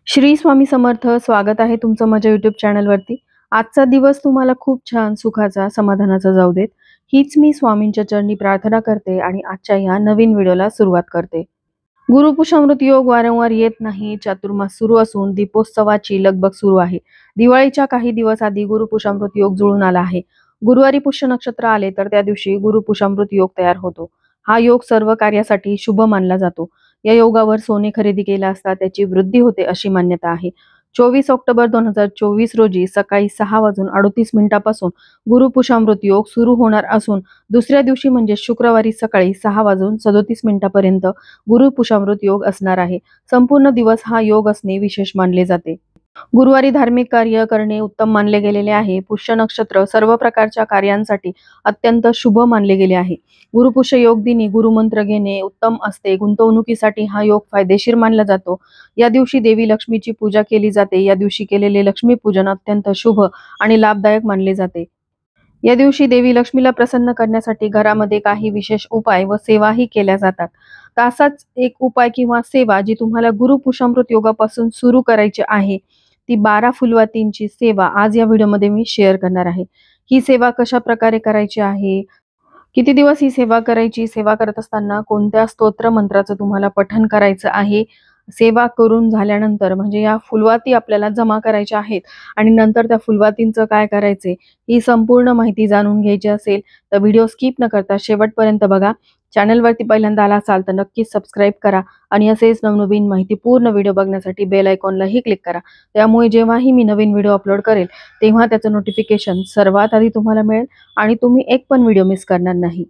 श्री स्वामी समर्थ. स्वागत आहे तुमचं माझ्या YouTube चॅनलवरती. आजचा दिवस तुम्हाला खूप छान, सुखाचा, समाधानाचा जाऊ देत. हीच मी स्वामींच्या चरणी प्रार्थना करते आणि आजच्या या नवीन व्हिडिओला सुरुवात करते. गुरुपुषामृत योग वारंवार येत नाही. चातुर्मास सुरू असून दीपोत्सवाची लगबग सुरू आहे. दिवाळीच्या काही दिवस आधी गुरुपुषामृत योग जुळून आला आहे. गुरुवारी पुष्य नक्षत्र आले तर त्या दिवशी गुरुपुषामृत योग तयार होतो. हा योग सर्व कार्यासाठी शुभ मानला जातो. या योगावर सोने खरेदी केला असता त्याची वृद्धी होते अशी मान्यता आहे. 24 ऑक्टोबर 2024 रोजी सकाळी 6:38 गुरुपुषामृत योग सुरू होणार असून दुसऱ्या दिवशी म्हणजे शुक्रवारी सकाळी 6:37 पर्यंत गुरुपुषामृत योग असणार आहे. संपूर्ण दिवस हा योग असणे विशेष मानले जाते. गुरुवारी धार्मिक कार्य करणे उत्तम मानले गेलेले आहे. पुष्य नक्षत्र सर्व प्रकारच्या कार्यांसाठी अत्यंत शुभ मानले गेले आहे. गुरुपुष्य योग दिनी गुरुमंत्र घेणे उत्तम असते. गुंतवणुकीसाठी हा योग फायदेशीर मानला जातो. या दिवशी देवी लक्ष्मीची पूजा केली जाते. या दिवशी केलेले लक्ष्मी पूजन अत्यंत शुभ आणि लाभदायक मानले जाते. या दिवशी देवी लक्ष्मीला प्रसन्न करण्यासाठी घरामध्ये काही विशेष उपाय व सेवाही केल्या जातात. तर असाच एक उपाय किंवा सेवा जी तुम्हाला गुरुपुषामृत योगापासून सुरू करायची आहे, ती 12 फुलवातींची सेवा आज या व्हिडिओमध्ये मी शेअर करणार आहे. ही सेवा कशा प्रकारे करायची आहे, किती दिवस ही सेवा करायची, सेवा करत असताना कोणत्या स्तोत्र मंत्राचं तुम्हाला पठण करायचं आहे, सेवा करून झाल्यानंतर म्हणजे या फुलवाती आपल्याला जमा करायच्या आहेत आणि नंतर त्या फुलवातींचं काय करायचे, ही संपूर्ण माहिती जाणून घ्यायची असेल तर व्हिडिओ स्किप न करता शेवटपर्यंत बघा. चॅनलवरती पहिल्यांदा आला असाल तर नक्कीच सबस्क्राईब करा आणि असेच नवनवीन माहिती पूर्ण व्हिडिओ बघण्यासाठी बेल आयकॉनलाही क्लिक करा. त्यामुळे जेव्हाही मी नवीन व्हिडिओ अपलोड करेल तेव्हा त्याचं नोटिफिकेशन सर्वात आधी तुम्हाला मिळेल आणि तुम्ही एक पण व्हिडिओ मिस करणार नाही.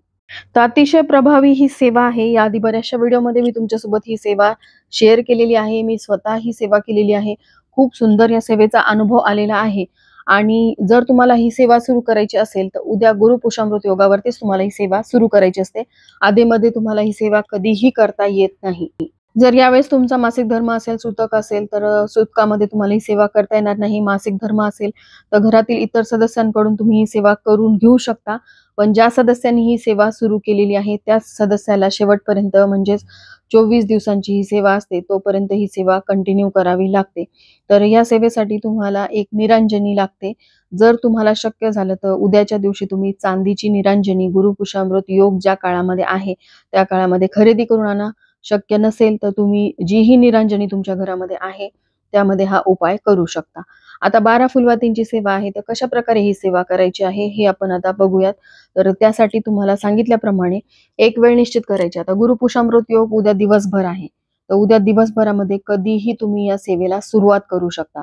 तर अतिशय प्रभावी ही सेवा आहे. याआधी बऱ्याचशा व्हिडिओमध्ये मी तुमच्यासोबत ही सेवा शेअर केलेली आहे. मी स्वतः ही सेवा केलेली आहे. खूप सुंदर या सेवेचा अनुभव आलेला आहे. आणि जर तुम्हाला ही सेवा सुरू करायची असेल तर उद्या गुरुपुषामृत योगावरतीच तुम्हाला ही सेवा सुरू करायची असते. आधीमध्ये तुम्हाला ही सेवा कधीही करता येत नाही. जर यावेळेस तुमचा मासिक धर्म असेल, सुतक असेल तर सुतकामध्ये तुम्हाला ही सेवा करता येणार नाही. मासिक धर्म असेल तर घरातील इतर सदस्यांकडून तुम्ही ही सेवा करून घेऊ शकता. पण ज्या सदस्यांनी ही सेवा सुरू केलेली आहे त्या सदस्याला शेवटपर्यंत म्हणजेच 24 दिवसांची ही सेवा असते तोपर्यंत ही सेवा कंटिन्यू करावी लागते. तर या सेवेसाठी तुम्हाला एक निरांजनी लागते. जर तुम्हाला शक्य झालं तर उद्याच्या दिवशी तुम्ही चांदीची निरांजनी गुरुपुषामृत योग ज्या काळामध्ये आहे त्या काळामध्ये खरेदी करून आणा. शक्य नसेल तर तुम्ही जीही निरांजनी तुमच्या घरामध्ये आहे त्यामध्ये हा उपाय करू शकता. आता 12 फुलवातींची सेवा आहे तर कशा प्रकारे ही सेवा करायची आहे हे आपण आता बघूयात. तर त्यासाठी तुम्हाला सांगितल्याप्रमाणे एक वेळ निश्चित करायची. आता गुरुपुषामृत योग उद्या दिवसभर आहे तर उद्या दिवसभरामध्ये कधीही तुम्ही या सेवेला सुरुवात करू शकता.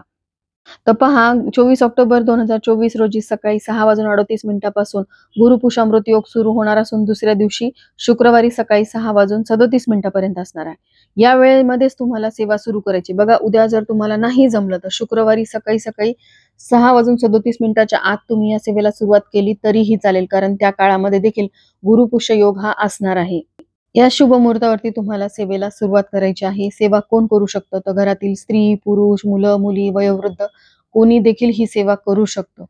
तर पहा, 24 ऑक्टोबर 2024 रोजी सकाळी 6:38 गुरुपुषामृत योग सुरू होणार असून दुसऱ्या दिवशी शुक्रवारी सकाळी 6:37 पर्यंत असणार आहे. या वेळेमध्येच तुम्हाला सेवा सुरू करायची. बघा, उद्या जर तुम्हाला नाही जमलं तर शुक्रवारी सकाळी 6:37 आत तुम्ही या सेवेला सुरुवात केली तरीही चालेल, कारण त्या काळामध्ये देखील गुरुपुष्य योग हा असणार आहे. या शुभ मुहूर्तावरती तुम्हाला सेवेला सुरुवात करायची आहे. सेवा कोण करू शकतं तर घरातील स्त्री, पुरुष, मुलं, मुली, वयोवृद्ध कोणी देखील ही सेवा करू शकतो.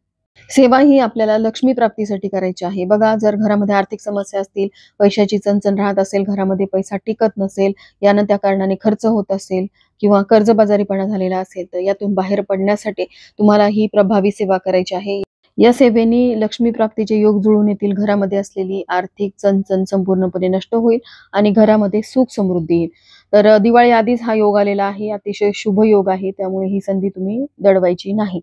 सेवा ही आपल्याला लक्ष्मी प्राप्तीसाठी करायची आहे. बघा, जर घरामध्ये आर्थिक समस्या असतील, पैशाची चणचण राहत असेल, घरामध्ये पैसा टिकत नसेल, यानं त्या कारणाने खर्च होत असेल किंवा कर्जबाजारीपणा झालेला असेल तर यातून बाहेर पडण्यासाठी तुम्हाला ही प्रभावी सेवा करायची आहे. या सेवेने लक्ष्मी प्राप्तीचे योग जुळून येतील. घरामध्ये असलेली आर्थिक चणचण संपूर्णपणे नष्ट होईल आणि घरामध्ये सुख समृद्धी येईल. तर दिवाळी आधीच हा योग आलेला आहे. अतिशय शुभ योग आहे, त्यामुळे ही संधी तुम्ही दडवायची नाही.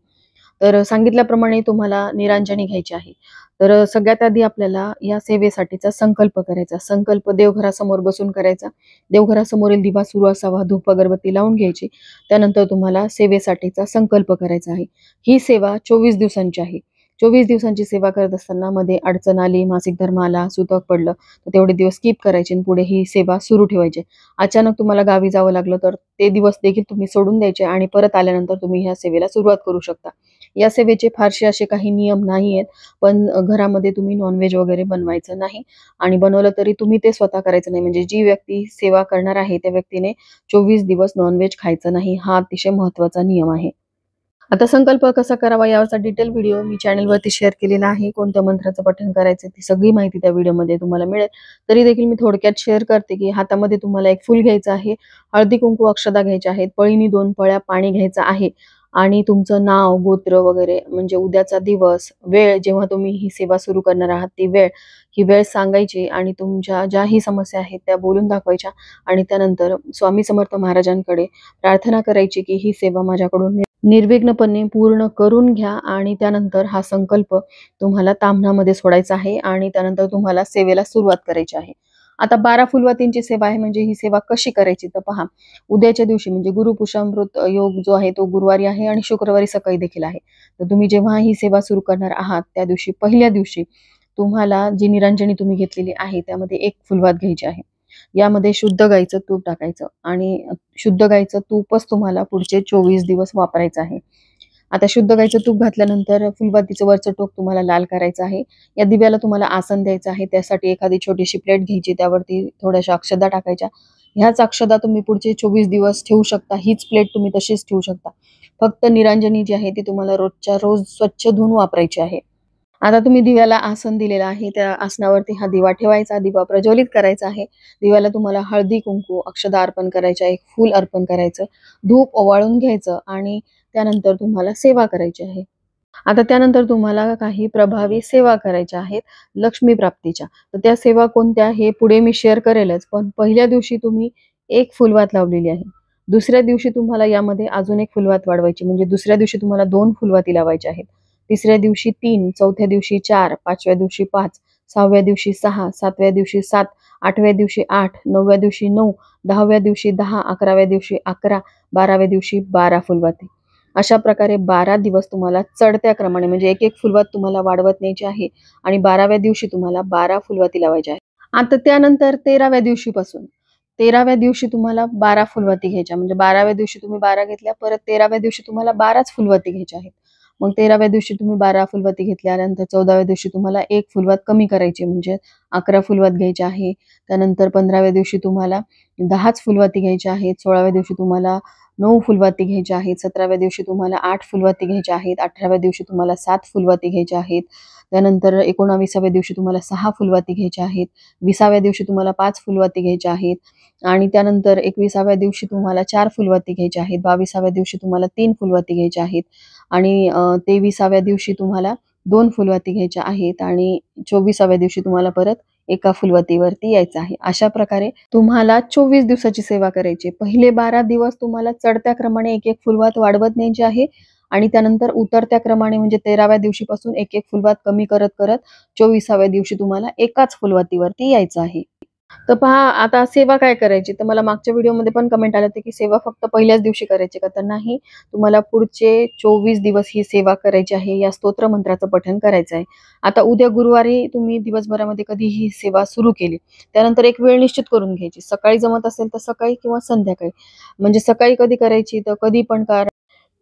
तर सांगितल्याप्रमाणे तुम्हाला निरांजनी घ्यायची आहे. तर सगळ्यात आधी आपल्याला या सेवेसाठीचा संकल्प करायचा. संकल्प देवघरासमोर बसून करायचा. देवघरासमोरील दिवा सुरू असावा, धूप अगरबत्ती लावून घ्यायची. त्यानंतर तुम्हाला सेवेसाठीचा संकल्प करायचा आहे. ही सेवा 24 दिवसांची आहे. 24 दिवसांची सेवा करत असताना मध्ये अडचण आली, मासिक धर्म आला, सुतक पडलं तर तेवढे दिवस स्किप करायचे आणि पुढे ही सेवा सुरू ठेवायची. अचानक तुम्हाला गावी जावं लागलं तर ते दिवस देखील तुम्ही सोडून द्यायचे आणि परत आल्यानंतर तुम्ही ह्या सेवेला सुरुवात करू शकता. या सेवेचे फारसे असे काही नियम नाही आहेत, पण घरामध्ये तुम्ही नॉनव्हेज वगैरे बनवायचं नाही आणि बनवलं तरी तुम्ही ते स्वतः करायचं नाही. म्हणजे जी व्यक्ती सेवा करणार आहे त्या व्यक्तीने 24 दिवस नॉनव्हेज खायचं नाही. हा अतिशय महत्त्वाचा नियम आहे. आता संकल्प कसा करावा यावरचा डिटेल व्हिडिओ मी चॅनलवरती शेअर केलेला आहे. कोणत्या मंत्राचं पठण करायचं ती सगळी माहिती त्या व्हिडिओमध्ये तुम्हाला मिळेल. तरी देखील मी थोडक्यात शेअर करते की हातामध्ये तुम्हाला एक फूल घ्यायचं आहे, हळदी कुंकू अक्षदा घ्यायच्या आहेत, पळीनी 2 पळ्या पाणी घ्यायचं आहे आणि तुमचं नाव, गोत्र वगैरे म्हणजे उद्याचा दिवस, वेळ जेव्हा तुम्ही ही सेवा सुरू करणार आहात ती वेळ, ही वेळ सांगायची आणि तुमच्या ज्याही समस्या आहेत त्या बोलून दाखवायच्या आणि त्यानंतर स्वामी समर्थ महाराजांकडे प्रार्थना करायची की ही सेवा माझ्याकडून निर्विघ्नपणे पूर्ण करून घ्या आणि त्यानंतर हा संकल्प तुम्हाला ताम्हणामध्ये सोडायचा आहे आणि त्यानंतर तुम्हाला सेवेला सुरुवात करायची आहे. आता 12 फुलवातींची सेवा आहे. म्हणजे ही सेवा कशी करायची तर पहा, उद्याच्या दिवशी म्हणजे गुरुपुषामृत योग जो आहे तो गुरुवारी आहे आणि शुक्रवारी सकाळी देखील आहे. तर तुम्ही जेव्हा ही सेवा सुरू करणार आहात त्या दिवशी पहिल्या दिवशी तुम्हाला जी निरांजनी तुम्ही घेतलेली आहे त्यामध्ये एक फुलवात घ्यायची आहे. यामध्ये शुद्ध गाईचं तूप टाकायचं आणि शुद्ध गाईचं तूपच तुम्हाला पुढचे 24 दिवस वापरायचं आहे. आता शुद्ध गाईचं तूप घातल्यानंतर फुलबातीचं वरचं टोक तुम्हाला लाल करायचं आहे. या दिव्याला तुम्हाला आसन द्यायचं आहे. त्यासाठी एखादी छोटीशी प्लेट घ्यायची, त्यावरती थोड्याशा अक्षदा टाकायच्या. ह्याच अक्षदा तुम्ही पुढचे 24 दिवस ठेवू शकता. हीच प्लेट तुम्ही तशीच ठेवू शकता. फक्त निरांजनी जी आहे ती तुम्हाला रोजच्या रोज स्वच्छ धुवून वापरायची आहे. आता तुम्ही दिव्याला आसन दिलेलं आहे, त्या आसनावरती हा दिवा ठेवायचा, दिवा प्रज्वलित करायचा आहे. दिव्याला तुम्हाला हळदी कुंकू अक्षदा अर्पण करायच्या, एक फूल अर्पण करायचं, धूप ओवाळून घ्यायचं आणि त्यानंतर तुम्हाला सेवा करायची आहे. आता त्यानंतर तुम्हाला काही प्रभावी सेवा करायच्या आहेत लक्ष्मी प्राप्तीच्या. तर त्या सेवा कोणत्या हे पुढे मी शेअर करेलच, पण पहिल्या दिवशी तुम्ही एक फुलवात लावलेली आहे. दुसऱ्या दिवशी तुम्हाला यामध्ये अजून एक फुलवात वाढवायची, म्हणजे दुसऱ्या दिवशी तुम्हाला 2 फुलवाती लावायच्या आहेत. तिसऱ्या दिवशी 3, चौथ्या दिवशी 4, पाचव्या दिवशी 5, 6व्या दिवशी 6, 7व्या दिवशी 7, 8व्या दिवशी 8, 9व्या दिवशी 9, 10व्या दिवशी 10, 11व्या दिवशी 11, 12व्या दिवशी 12 फुलवाती. अशा प्रकारे 12 दिवस तुम्हाला चढत्या क्रमाने म्हणजे एक फुलवात तुम्हाला वाढवत न्यायची आहे आणि 12व्या दिवशी तुम्हाला 12 फुलवाती लावायच्या आहेत. आता त्यानंतर 13व्या दिवशीपासून 13व्या दिवशी तुम्हाला 12 फुलवाती घ्यायच्या, म्हणजे 12व्या दिवशी तुम्ही 12 घेतल्या, परत 13व्या दिवशी तुम्हाला 12च फुलवाती घ्यायच्या आहेत. मग 13व्या दिवशी तुम्ही 12 फुलवाती घेतल्यानंतर 14व्या दिवशी तुम्हाला एक फुलवात कमी करायची, म्हणजे 11 फुलवात घ्यायची आहे. त्यानंतर 15व्या दिवशी तुम्हाला 10च फुलवाती घ्यायच्या आहेत. 16व्या दिवशी तुम्हाला 9 फुलवाती घ्यायच्या आहेत. 17व्या दिवशी तुम्हाला 8 फुलवाती घ्यायच्या आहेत. 18व्या दिवशी तुम्हाला 7 फुलवाती घ्यायच्या आहेत. त्यानंतर 19व्या दिवशी तुम्हाला 6 फुलवाती घ्यायच्या आहेत. 20व्या दिवशी तुम्हाला 5 फुलवाती घ्यायच्या आहेत आणि त्यानंतर 21व्या दिवशी तुम्हाला 4 फुलवाती घ्यायच्या आहेत. 22व्या दिवशी तुम्हाला 3 फुलवाती घ्यायच्या आहेत आणि 23व्या दिवशी तुम्हाला 2 फुलवाती घ्यायच्या आहेत आणि 24व्या दिवशी तुम्हाला परत एका फुलवातीवरती यायचं आहे. अशा प्रकारे तुम्हाला 24 दिवसाची सेवा करायची. पहिले 12 दिवस तुम्हाला चढत्या क्रमाने एक फुलवात वाढवत न्यायची आहे आणि त्यानंतर उतरत्या क्रमाने म्हणजे 13व्या दिवशीपासून एक फुलवात कमी करत करत 24व्या दिवशी तुम्हाला एकाच फुलवातीवरती यायचं आहे. तर पहा आता सेवा काय करायची, तर मला मागच्या व्हिडिओमध्ये पण कमेंट आलं होतं की सेवा फक्त पहिल्याच दिवशी करायची का, तर नाही, तुम्हाला पुढचे 24 दिवस ही सेवा करायची आहे. या स्तोत्र मंत्राचं पठण करायचं आहे. आता उद्या गुरुवारी तुम्ही दिवसभरामध्ये कधी ही सेवा सुरू केली त्यानंतर एक वेळ निश्चित करून घ्यायची. सकाळी जमत असेल तर सकाळी किंवा संध्याकाळी, म्हणजे सकाळी कधी करायची तर कधी पण करा,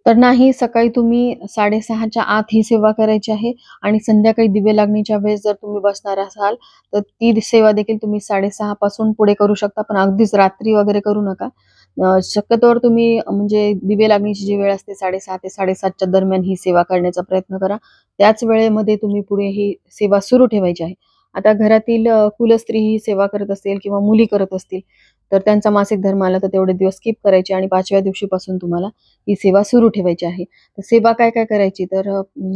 तर नाही सकाळी तुम्ही 6:30च्या आत ही सेवा करायची आहे आणि संध्याकाळी दिवे लागणीच्या वेळेस जर तुम्ही बसणार असाल तर ती सेवा देखील तुम्ही 6:30 पासून पुढे करू शकता, पण अगदीच रात्री वगैरे करू नका. शक्यतोवर तुम्ही म्हणजे दिवे लागणीची जी वेळ असते 6:30 ते 7:30च्या दरम्यान ही सेवा करण्याचा प्रयत्न करा. त्याच वेळेमध्ये तुम्ही पुढे ही सेवा सुरू ठेवायची आहे. आता घरातील कुलस्त्री ही सेवा करत असेल किंवा मुली करत असतील तर त्यांचा मासिक धर्म आला तर तेवढे दिवस स्किप करायचे आणि 5व्या दिवशीपासून तुम्हाला ही सेवा सुरू ठेवायची आहे. तर सेवा काय काय करायची, तर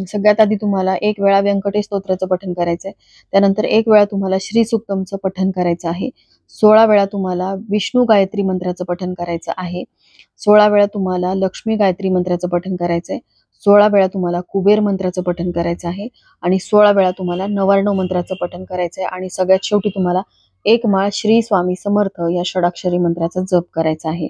सगळ्यात आधी तुम्हाला एक वेळा व्यंकटेश स्तोत्राचं पठण करायचं आहे. त्यानंतर एक वेळा तुम्हाला श्री सुक्तमचं पठण करायचं आहे. 16 वेळा तुम्हाला विष्णू गायत्री मंत्राचं पठण करायचं आहे. 16 वेळा तुम्हाला लक्ष्मी गायत्री मंत्राचं पठण करायचं आहे. 16 वेळा तुम्हाला कुबेर मंत्राचं पठण करायचं आहे आणि 16 वेळा तुम्हाला नवार्णव मंत्राचं पठण करायचं आहे आणि सगळ्यात शेवटी तुम्हाला एक माळ श्री स्वामी समर्थ या षडाक्षरी मंत्राचा जप करायचा आहे.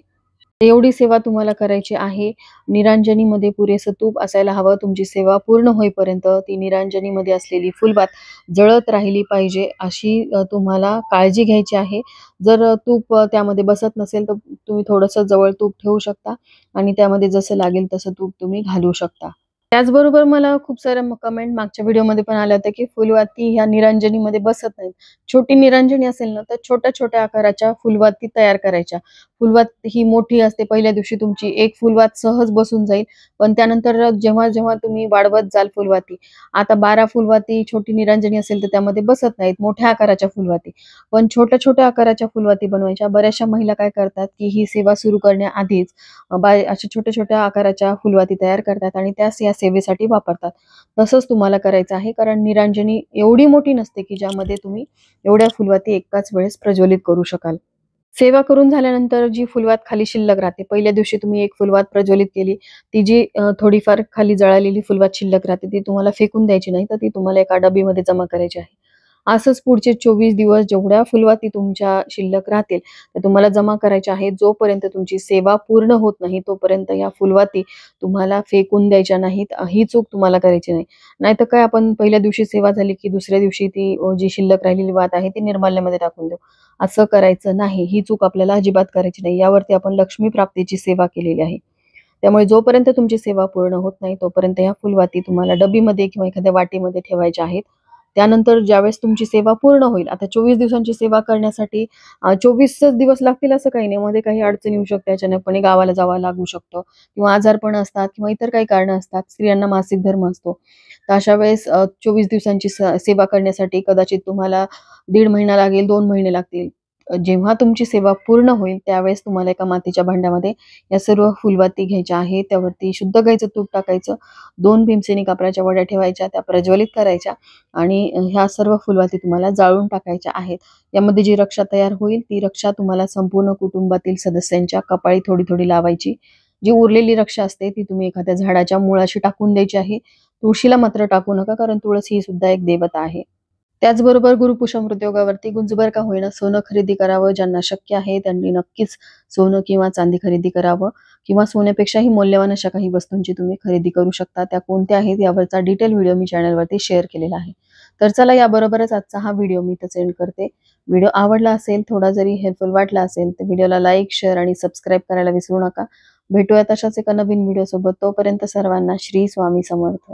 एवढी सेवा तुम्हाला करायची आहे. निरांजनीमध्ये पुरेसं तूप असायला हवं. तुमची सेवा पूर्ण होईपर्यंत ती निरांजनीमध्ये असलेली फुलवात जळत राहिली पाहिजे अशी तुम्हाला काळजी घ्यायची आहे. जर तूप त्यामध्ये बसत नसेल तर तुम्ही थोडंसं जवळ तूप ठेवू शकता आणि त्यामध्ये जसं लागेल तसं तूप तुम्ही घालू शकता. त्याचबरोबर मला खूप साऱ्या कमेंट मागच्या व्हिडिओमध्ये पण आल्या होत्या, की फुलवाती ह्या निरंजनीमध्ये बसत नाहीत. छोटी निरंजनी असेल ना, तर छोट्या-छोट्या आकाराच्या फुलवाती तयार करायच्या. फुलवात ही मोठी असते. पहिल्या दिवशी तुमची एक फुलवात सहज बसून जाईल. पण त्यानंतर जेव्हा-जेव्हा तुम्ही वाढवत जाल फुलवाती, आता 12 फुलवाती छोटी निरंजनी असेल, तर त्यामध्ये बसत नाहीत मोठ्या आकाराच्या फुलवाती. पण छोट्या-छोट्या आकाराच्या फुलवाती बनवायच्या. बऱ्याचशा महिला काय करतात, की ही सेवा सुरू करण्याआधीच अशा छोट्या-छोट्या आकाराच्या फुलवाती तयार करतात आणि त्याच या सेवेसाठी वापरतात. तसंच तुम्हाला करायचं आहे, कारण निरांजनी एवढी मोठी नसते, की ज्यामध्ये तुम्ही एवढ्या फुलवाती एकाच वेळेस प्रज्वलित करू शकाल. सेवा करून झाल्यानंतर जी फुलवात खाली शिल्लक राहते, पहिल्या दिवशी तुम्ही एक फुलवात प्रज्वलित केली, ती जी थोडीफार खाली जळालेली फुलवात शिल्लक राहते, ती तुम्हाला फेकून द्यायची नाही, तर ती तुम्हाला एका डबीमध्ये जमा करायची आहे. असंच पुढचे 24 दिवस जेवढ्या फुलवाती तुमच्या शिल्लक राहतील, त्या तुम्हाला जमा करायच्या आहेत. जोपर्यंत तुमची सेवा पूर्ण होत नाही, तोपर्यंत या फुलवाती तुम्हाला फेकून द्यायच्या नाहीत. ही चूक तुम्हाला करायची नाही. नाहीतर काय आपण पहिल्या दिवशी सेवा झाली, की दुसऱ्या दिवशी ती जी शिल्लक राहिलेली वात आहे, ती निर्माल्यामध्ये टाकून देऊ. असं करायचं नाही. ही चूक आपल्याला अजिबात करायची नाही. यावरती आपण लक्ष्मी प्राप्तीची सेवा केलेली आहे. त्यामुळे जोपर्यंत तुमची सेवा पूर्ण होत नाही, तोपर्यंत ह्या फुलवाती तुम्हाला डबीमध्ये किंवा एखाद्या वाटीमध्ये ठेवायच्या आहेत. त्यानंतर ज्यावेळेस तुमची सेवा पूर्ण होईल, आता 24 दिवसांची सेवा करण्यासाठी 24च दिवस लागतील असं काही नाही. मध्ये काही अडचण येऊ शकते, अचानकपणे गावाला जावं लागू शकतं किंवा आजारपण असतात किंवा इतर काही कारणं असतात. स्त्रियांना मासिक धर्म असतो. तर अशा वेळेस 24 दिवसांची सेवा करण्यासाठी कदाचित तुम्हाला 1.5 महिना लागेल, 2 महिने लागतील. जेव्हा तुमची सेवा पूर्ण होईल, त्यावेळेस तुम्हाला एका मातीच्या भांड्यामध्ये या सर्व फुलवाती घ्यायच्या आहेत. त्यावरती शुद्ध गाईचं तूप टाकायचं. 2 भीमसेनी कापराच्या वड्या ठेवायच्या, त्या प्रज्वलित करायच्या आणि ह्या सर्व फुलवाती तुम्हाला जाळून टाकायच्या आहेत. यामध्ये जी रक्षा तयार होईल, ती रक्षा तुम्हाला संपूर्ण कुटुंबातील सदस्यांच्या कपाळी थोडी-थोडी लावायची. जी उरलेली रक्षा असते, ती तुम्ही एखाद्या झाडाच्या मुळाशी टाकून द्यायची आहे. तुळशीला मात्र टाकू नका, कारण तुळस ही सुद्धा एक देवता आहे. त्याचबरोबर गुरुपुष्यमृत योगावरती गुंजभर का होईना सोनं खरेदी करावं. ज्यांना शक्य आहे त्यांनी नक्कीच सोनं किंवा चांदी खरेदी करावं किंवा सोन्यापेक्षाही मौल्यवान अशा काही वस्तूंची तुम्ही खरेदी करू शकता. त्या कोणत्या आहेत यावरचा डिटेल व्हिडिओ मी चॅनलवरती शेअर केलेला आहे. तर चला याबरोबरच आजचा हा व्हिडिओ मी इथंच एंड करते. व्हिडिओ आवडला असेल, थोडा जरी हेल्पफुल वाटला असेल, तर व्हिडिओला लाईक, शेअर आणि सबस्क्राईब करायला विसरू नका. भेटूया तशाच एका नवीन व्हिडिओसोबत. तोपर्यंत सर्वांना श्री स्वामी समर्थ.